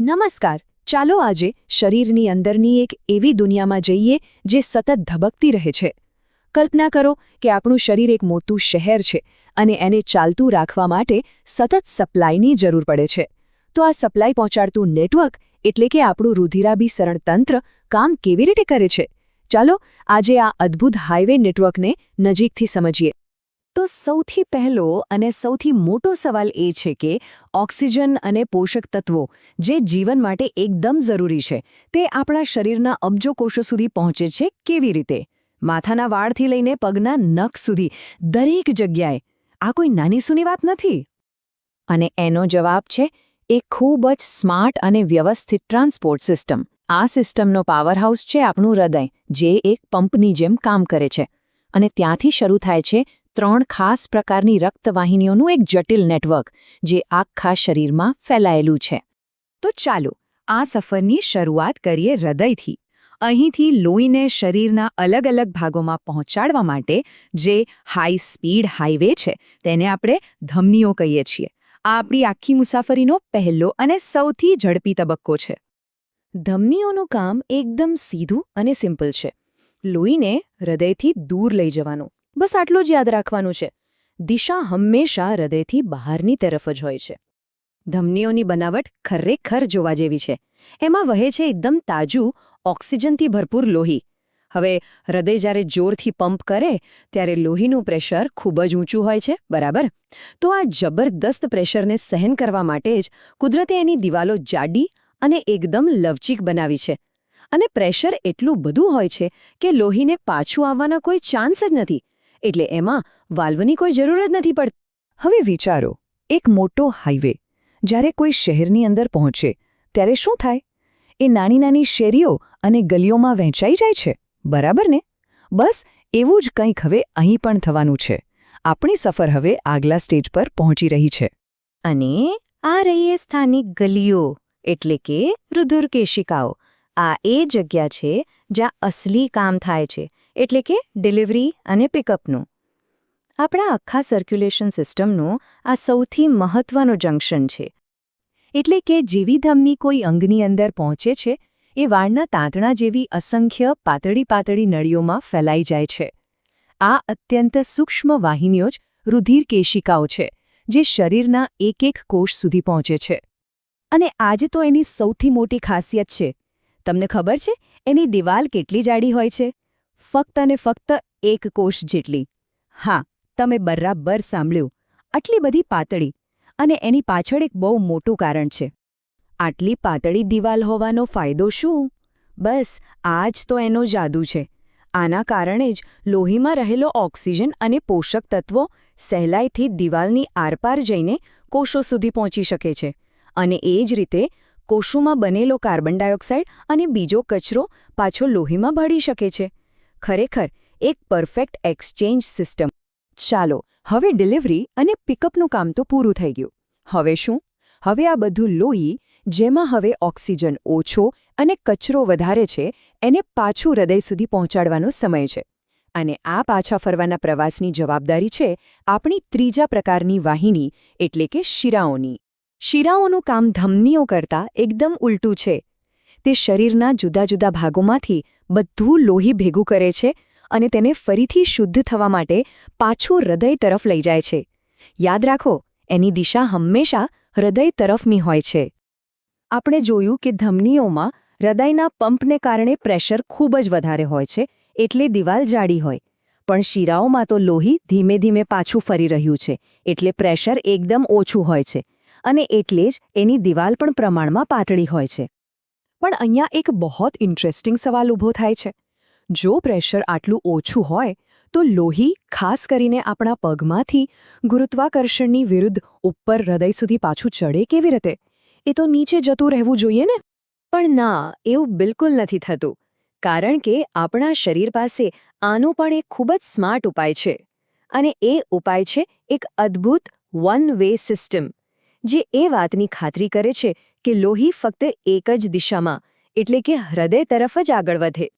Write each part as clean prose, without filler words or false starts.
નમસ્કાર. ચાલો આજે શરીરની અંદરની એક એવી દુનિયામાં જઈએ જે સતત ધબકતી રહે છે. કલ્પના કરો કે આપણું શરીર એક મોટું શહેર છે અને એને ચાલતું રાખવા માટે સતત સપ્લાયની જરૂર પડે છે. તો આ સપ્લાય પહોંચાડતું નેટવર્ક એટલે કે આપણું રુધિરાભિસરણ તંત્ર કામ કેવી રીતે કરે છે? ચાલો આજે આ અદ્ભુત હાઇવે નેટવર્કને નજીકથી સમજીએ. તો સૌથી પહેલો અને સૌથી મોટો સવાલ એ છે કે ઓક્સિજન અને પોષક તત્વો જે જીવન માટે એકદમ જરૂરી છે તે આપણા શરીરના અબજો કોષો સુધી પહોંચે છે કેવી રીતે? માથાના વાળથી લઈને પગના નખ સુધી દરેક જગ્યાએ. આ કોઈ નાની સૂની વાત નથી. અને એનો જવાબ છે એક ખૂબ જ સ્માર્ટ અને વ્યવસ્થિત ટ્રાન્સપોર્ટ સિસ્ટમ. આ સિસ્ટમનો પાવરહાઉસ છે આપણું હૃદય, જે એક પંપની જેમ કામ કરે છે. અને ત્યાંથી શરૂ થાય છે 3 ખાસ પ્રકારની રક્તવાહિનીઓનું એક જટિલ નેટવર્ક જે આખા શરીરમાં ફેલાયેલું છે. તો ચાલો આ સફરની શરૂઆત કરીએ હૃદયથી. અહીંથી લોહીને શરીરના અલગ અલગ ભાગોમાં પહોંચાડવા માટે જે હાઈ સ્પીડ હાઈવે છે તેને આપણે ધમનીઓ કહીએ છીએ. આ આપણી આખી મુસાફરીનો પહેલો અને સૌથી ઝડપી તબક્કો છે. ધમનીઓનું કામ એકદમ સીધું અને સિમ્પલ છે. લોહીને હૃદયથી દૂર લઈ જવાનું. બસ આટલું જ યાદ રાખવાનું છે. દિશા હંમેશા હૃદયથી બહારની તરફ જ હોય છે. ધમનીઓની બનાવટ ખરેખર જોવા જેવી છે. એમાં વહે છે એકદમ તાજું, ઓક્સિજનથી ભરપૂર લોહી. હવે હૃદય જ્યારે જોરથી પંપ કરે ત્યારે લોહીનું પ્રેશર ખૂબ જ ઊંચું હોય છે, બરાબર? તો આ જબરદસ્ત પ્રેશરને સહન કરવા માટે જ કુદરતે એની દિવાલો જાડી અને એકદમ લવચીક બનાવી છે. અને પ્રેશર એટલું બધું હોય છે કે લોહીને પાછું આવવાના કોઈ ચાન્સ જ નથી. એટલે એમાં વાલ્વની કોઈ જરૂર જ નથી પડતી. હવે વિચારો, એક મોટો હાઈવે જ્યારે કોઈ શહેરની અંદર પહોંચે ત્યારે શું થાય? એ નાની નાની શેરીઓ અને ગલીઓમાં વહેંચાઈ જાય છે, બરાબર ને? બસ એવું જ કંઈક હવે અહીં પણ થવાનું છે. આપણી સફર હવે આગલા સ્ટેજ પર પહોંચી રહી છે. અને આ રહી એ સ્થાનિક ગલીઓ એટલે કે રુધિરકેશિકાઓ. આ એ જગ્યા છે જ્યાં અસલી કામ થાય છે, એટલે કે ડિલિવરી અને પિકઅપનું. આપણા આખા સર્ક્યુલેશન સિસ્ટમનું આ સૌથી મહત્વનું જંકશન છે. એટલે કે જેવી ધમની કોઈ અંગની અંદર પહોંચે છે એ વાળના તાંતણા જેવી અસંખ્ય પાતળી પાતળી નળીઓમાં ફેલાઈ જાય છે. આ અત્યંત સૂક્ષ્મ વાહિનીઓ જ રુધિરકેશિકાઓ છે, જે શરીરના એક એક કોષ સુધી પહોંચે છે. અને આજે તો એની સૌથી મોટી ખાસિયત છે. તમને ખબર છે એની દિવાલ કેટલી જાડી હોય છે? ફક્ત અને ફક્ત 1 કોષ જેટલી. હા, તમે બરાબર સાંભળ્યું, આટલી બધી પાતળી. અને એની પાછળ એક બહુ મોટું કારણ છે. આટલી પાતળી દિવાલ હોવાનો ફાયદો શું? બસ આ જ તો એનો જાદુ છે. આના કારણે જ લોહીમાં રહેલો ઓક્સિજન અને પોષક તત્વો સહેલાઈથી દિવાલની આરપાર જઈને કોષો સુધી પહોંચી શકે છે. અને એ જ રીતે કોષોમાં બનેલો કાર્બન ડાયોક્સાઇડ અને બીજો કચરો પાછો લોહીમાં ભળી શકે છે. ખરેખર એક પરફેક્ટ એક્સચેન્જ સિસ્ટમ. ચાલો, હવે ડિલિવરી અને પિકઅપનું કામ તો પૂરું થઈ ગયું. હવે શું? હવે આ બધું લોહી, જેમાં હવે ઓક્સિજન ઓછો અને કચરો વધારે છે, એને પાછું હૃદય સુધી પહોંચાડવાનો સમય છે. અને આ પાછા ફરવાના પ્રવાસની જવાબદારી છે આપણી ત્રીજા પ્રકારની વાહિની એટલે કે શિરાઓની. શિરાઓનું કામ ધમનીઓ કરતાં એકદમ ઉલટું છે. તે શરીરના જુદા જુદા ભાગોમાંથી બધું લોહી ભેગું કરે છે અને તેને ફરીથી શુદ્ધ થવા માટે પાછું હૃદય તરફ લઈ જાય છે. યાદ રાખો, એની દિશા હંમેશા હૃદય તરફની હોય છે. આપણે જોયું કે ધમનીઓમાં હૃદયના પંપને કારણે પ્રેશર ખૂબ જ વધારે હોય છે, એટલે દિવાલ જાડી હોય. પણ શિરાઓમાં તો લોહી ધીમે ધીમે પાછું ફરી રહ્યું છે, એટલે પ્રેશર એકદમ ઓછું હોય છે. અને એટલે જ એની દિવાલ પણ પ્રમાણમાં પાતળી હોય છે. પણ અહીંયા એક બહુ ઇન્ટરેસ્ટિંગ સવાલ ઊભો થાય છે. જો પ્રેશર આટલું ઓછું હોય તો લોહી, ખાસ કરીને આપણા પગમાંથી ગુરુત્વાકર્ષણની વિરુદ્ધ ઉપર હૃદય સુધી પાછું ચડે કેવી રીતે? એ તો નીચે જતું રહેવું જોઈએ ને? પણ ના, એવું બિલકુલ નથી થતું. કારણ કે આપણા શરીર પાસે આનો પણ એક ખૂબ જ સ્માર્ટ ઉપાય છે. અને એ ઉપાય છે એક અદ્ભુત વન વે સિસ્ટમ, જે એ વાતની ખાતરી કરે છે કે લોહી ફક્ત એક જ દિશામાં એટલે કે હૃદય તરફ જ આગળ વધે.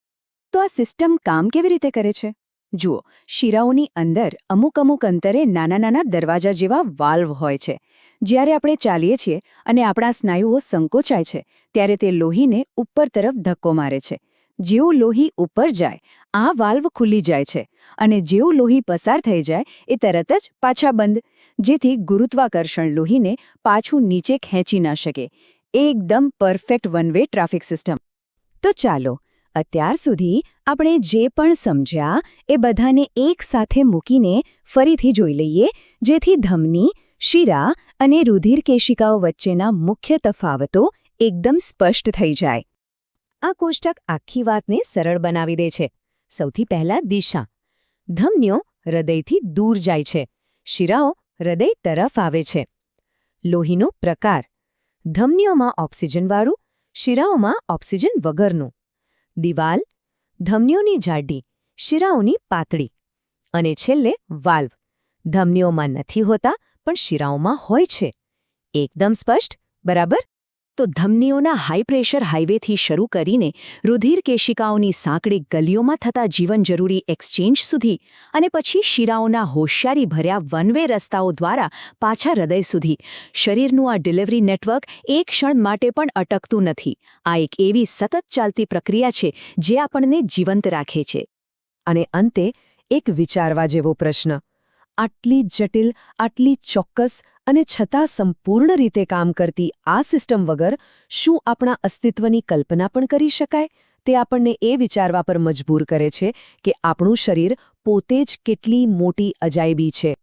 તો આ સિસ્ટમ કામ કેવી રીતે કરે છે? જુઓ, શિરાઓની અંદર અમુક અંતરે નાના નાના દરવાજા જેવા વાલ્વ હોય છે, જ્યારે આપણે ચાલીએ છીએ અને આપણા સ્નાયુઓ સંકોચાય છે ત્યારે તે લોહીને ઉપર તરફ ધક્કો મારે છે. જેવું લોહી ઉપર જાય આ વાલ્વ ખુલી જાય છે અને જેવું લોહી પસાર થઈ જાય એ તરત જ પાછા બંધ, જેથી ગુરુત્વાકર્ષણ લોહીને પાછું નીચે ખેંચી ન શકે. એકદમ perfect one way traffic system. તો ચાલો અત્યાર સુધી આપણે જે પણ સમજ્યા એ બધાને એક સાથે મૂકીને ફરીથી જોઈ લઈએ, જેથી ધમની, શિરા અને રુધિર કેશિકાઓ વચ્ચેના મુખ્ય તફાવતો એકદમ સ્પષ્ટ થઈ જાય. આ કોષ્ટક આખી વાતને સરળ બનાવી દે છે. સૌથી પહેલા દિશા. ધમનીઓ હૃદયથી દૂર જાય છે, શિરાઓ હૃદય તરફ આવે છે. લોહીનો પ્રકાર. ધમનીઓમાં ઓક્સિજનવાળું, શિરાઓમાં ઓક્સિજન વગરનું. દિવાલ. ધમનીઓની જાડી, શિરાઓની પાતળી. અને છેલ્લે વાલ્વ. ધમનીઓમાં નથી હોતા પણ શિરાઓમાં હોય છે. એકદમ સ્પષ્ટ, બરાબર? તો ધમનીઓના હાઈ પ્રેશર હાઈવેથી શરૂ કરીને રુધિર કેશિકાઓની સાંકડી ગલીઓમાં થતા જીવન જરૂરી એક્સચેન્જ સુધી અને પછી શિરાઓના હોશિયારી ભર્યા વન વે રસ્તાઓ દ્વારા પાછા હૃદય સુધી શરીરનું આ ડિલિવરી નેટવર્ક એક ક્ષણ માટે પણ અટકતું નથી. આ એક એવી સતત ચાલતી પ્રક્રિયા છે જે આપણને જીવંત રાખે છે. અને અંતે એક વિચારવા જેવો પ્રશ્ન. આટલી જટિલ, આટલી ચોક્કસ અને છતાં સંપૂર્ણ રીતે કામ કરતી આ સિસ્ટમ વગર શું આપણા અસ્તિત્વની કલ્પના પણ કરી શકાય? તે આપણને એ વિચારવા પર મજબૂર કરે છે કે આપણું શરીર પોતે જ કેટલી મોટી અજાયબી છે.